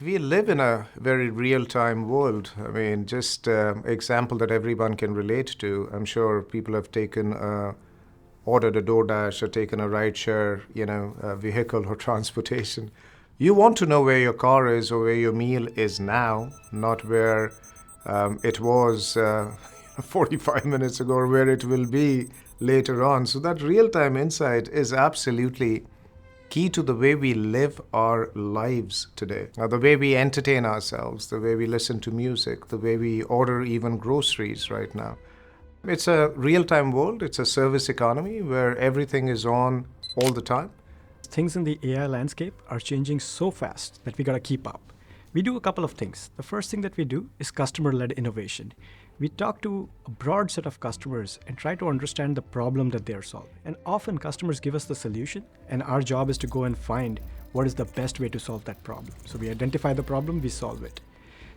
We live in a very real-time world. I mean, just example that everyone can relate to. I'm sure people have ordered a DoorDash or taken a ride share, a vehicle or transportation. You want to know where your car is or where your meal is now, not where it was 45 minutes ago or where it will be later on. So that real-time insight is absolutely key to the way we live our lives today. Now, the way we entertain ourselves, the way we listen to music, the way we order even groceries right now. It's a real-time world. It's a service economy where everything is on all the time. Things in the AI landscape are changing so fast that we gotta keep up. We do a couple of things. The first thing that we do is customer-led innovation. We talk to a broad set of customers and try to understand the problem that they are solving. And often customers give us the solution, and our job is to go and find what is the best way to solve that problem. So we identify the problem, we solve it.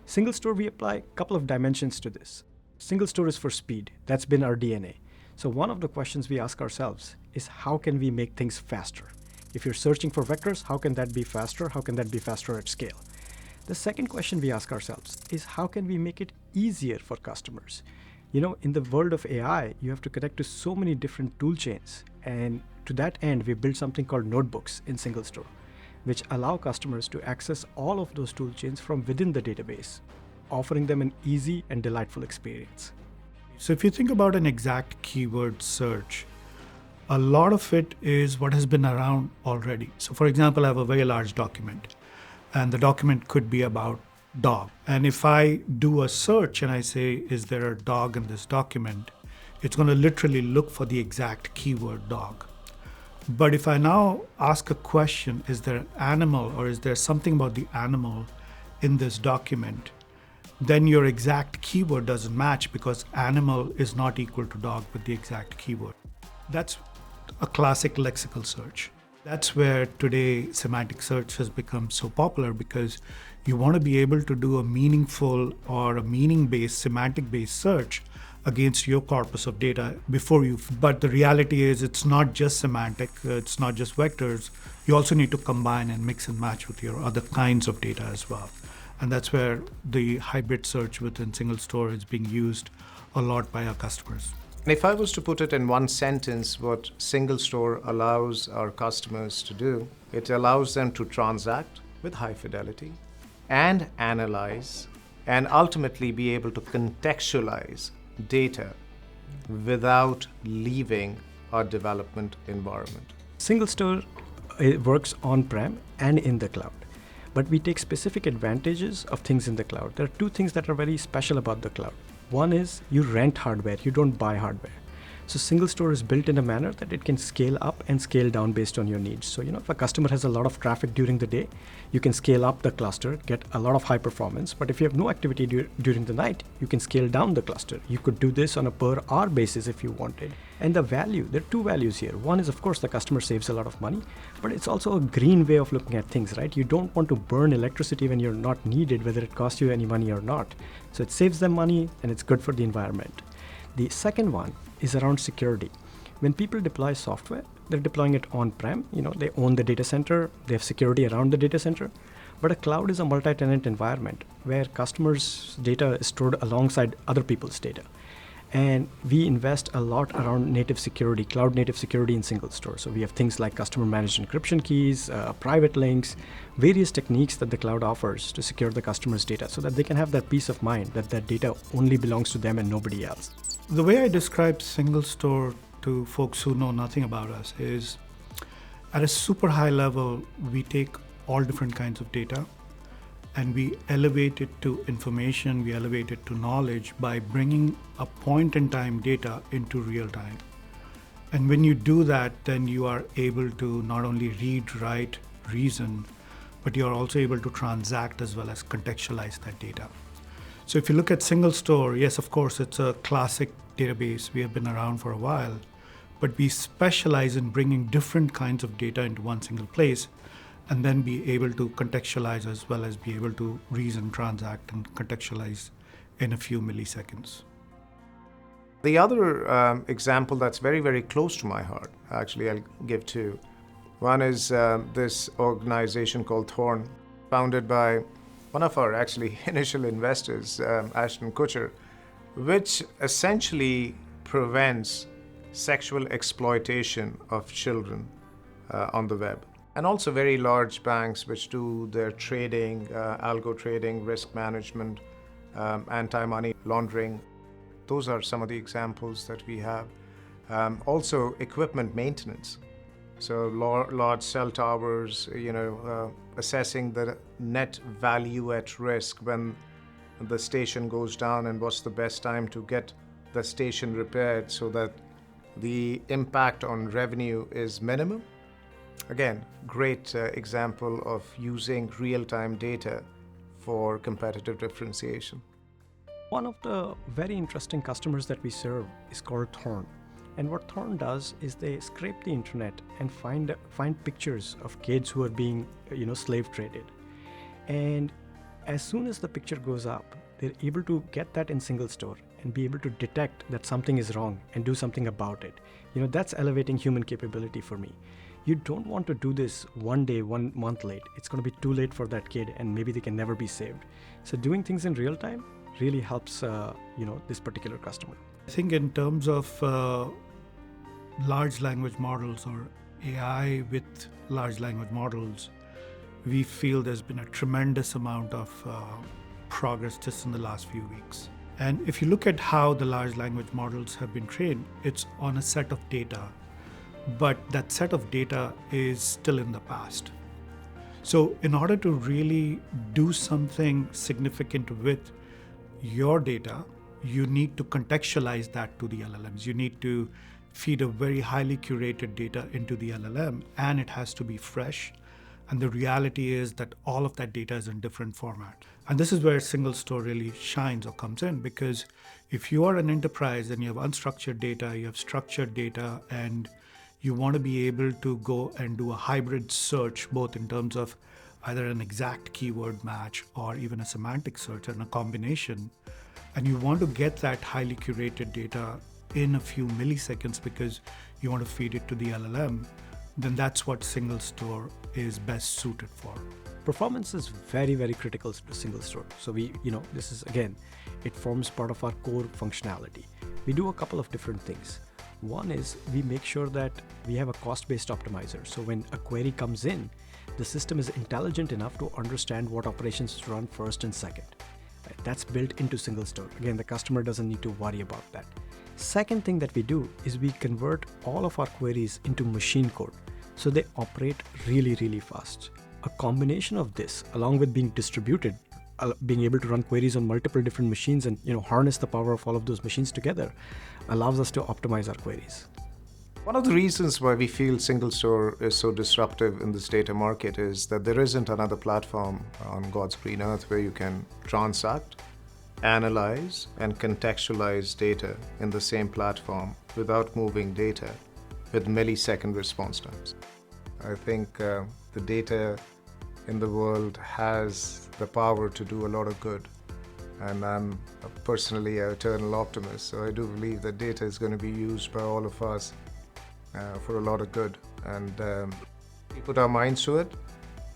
SingleStore, we apply a couple of dimensions to this. SingleStore is for speed. That's been our DNA. So one of the questions we ask ourselves is, how can we make things faster? If you're searching for vectors, how can that be faster? How can that be faster at scale? The second question we ask ourselves is, how can we make it easier for customers? In the world of AI, you have to connect to so many different tool chains. And to that end, we built something called notebooks in SingleStore, which allow customers to access all of those tool chains from within the database, offering them an easy and delightful experience. So if you think about an exact keyword search, a lot of it is what has been around already. So for example, I have a very large document, and the document could be about dog. And if I do a search and I say, is there a dog in this document? It's going to literally look for the exact keyword dog. But if I now ask a question, is there an animal or is there something about the animal in this document? Then your exact keyword doesn't match because animal is not equal to dog with the exact keyword. That's a classic lexical search. That's where today semantic search has become so popular, because you want to be able to do a meaningful or a meaning-based, semantic-based search against your corpus of data but the reality is it's not just semantic, it's not just vectors. You also need to combine and mix and match with your other kinds of data as well. And that's where the hybrid search within SingleStore is being used a lot by our customers. If I was to put it in one sentence, what SingleStore allows our customers to do, it allows them to transact with high fidelity and analyze and ultimately be able to contextualize data without leaving our development environment. SingleStore works on-prem and in the cloud, but we take specific advantages of things in the cloud. There are two things that are very special about the cloud. One is you rent hardware, you don't buy hardware. So SingleStore is built in a manner that it can scale up and scale down based on your needs. So if a customer has a lot of traffic during the day, you can scale up the cluster, get a lot of high performance. But if you have no activity during the night, you can scale down the cluster. You could do this on a per hour basis if you wanted. And the value, there are two values here. One is, of course, the customer saves a lot of money, but it's also a green way of looking at things, right? You don't want to burn electricity when you're not needed, whether it costs you any money or not. So it saves them money and it's good for the environment. The second one is around security. When people deploy software, they're deploying it on-prem. They own the data center, they have security around the data center. But a cloud is a multi-tenant environment where customers' data is stored alongside other people's data. And we invest a lot around native security, cloud native security in SingleStore. So we have things like customer managed encryption keys, private links, various techniques that the cloud offers to secure the customer's data so that they can have that peace of mind that that data only belongs to them and nobody else. The way I describe SingleStore to folks who know nothing about us is, at a super high level, we take all different kinds of data and we elevate it to information, we elevate it to knowledge by bringing a point-in-time data into real time. And when you do that, then you are able to not only read, write, reason, but you are also able to transact as well as contextualize that data. So if you look at SingleStore, yes, of course, it's a classic database. We have been around for a while, but we specialize in bringing different kinds of data into one single place and then be able to contextualize as well as be able to reason, transact, and contextualize in a few milliseconds. The other example that's very, very close to my heart, actually I'll give two. One is this organization called Thorn, founded by one of our actually initial investors, Ashton Kutcher, which essentially prevents sexual exploitation of children on the web. And also very large banks which do their trading, algo trading, risk management, anti-money laundering. Those are some of the examples that we have. Also equipment maintenance. So large cell towers, assessing the net value at risk when the station goes down and what's the best time to get the station repaired so that the impact on revenue is minimum. Again, great example of using real-time data for competitive differentiation. One of the very interesting customers that we serve is called Thorn. And what Thorn does is they scrape the internet and find pictures of kids who are being, slave traded. And as soon as the picture goes up, they're able to get that in SingleStore and be able to detect that something is wrong and do something about it. That's elevating human capability for me. You don't want to do this 1 day, 1 month late. It's going to be too late for that kid and maybe they can never be saved. So doing things in real time really helps, this particular customer. I think in terms of large language models or AI with large language models, we feel there's been a tremendous amount of progress just in the last few weeks. And if you look at how the large language models have been trained, it's on a set of data, but that set of data is still in the past. So in order to really do something significant with your data, you need to contextualize that to the LLMs. You need to feed a very highly curated data into the LLM, and it has to be fresh. And the reality is that all of that data is in different format. And this is where SingleStore really shines or comes in, because if you are an enterprise and you have unstructured data, you have structured data, and you want to be able to go and do a hybrid search, both in terms of either an exact keyword match or even a semantic search and a combination, and you want to get that highly curated data in a few milliseconds because you want to feed it to the LLM, then that's what SingleStore is best suited for. Performance is very, very critical to SingleStore. So this is, again, it forms part of our core functionality. We do a couple of different things. One is we make sure that we have a cost-based optimizer. So when a query comes in, the system is intelligent enough to understand what operations to run first and second. Right? That's built into SingleStore. Again, the customer doesn't need to worry about that. Second thing that we do is we convert all of our queries into machine code, so they operate really, really fast. A combination of this, along with being distributed, being able to run queries on multiple different machines and harness the power of all of those machines together, allows us to optimize our queries. One of the reasons why we feel SingleStore is so disruptive in this data market is that there isn't another platform on God's green earth where you can transact, analyze, and contextualize data in the same platform without moving data with millisecond response times. I think the data in the world has the power to do a lot of good. And I'm personally an eternal optimist, so I do believe that data is going to be used by all of us for a lot of good. And we put our minds to it.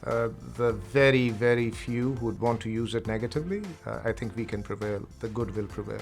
The very, very few who would want to use it negatively, I think we can prevail. The good will prevail.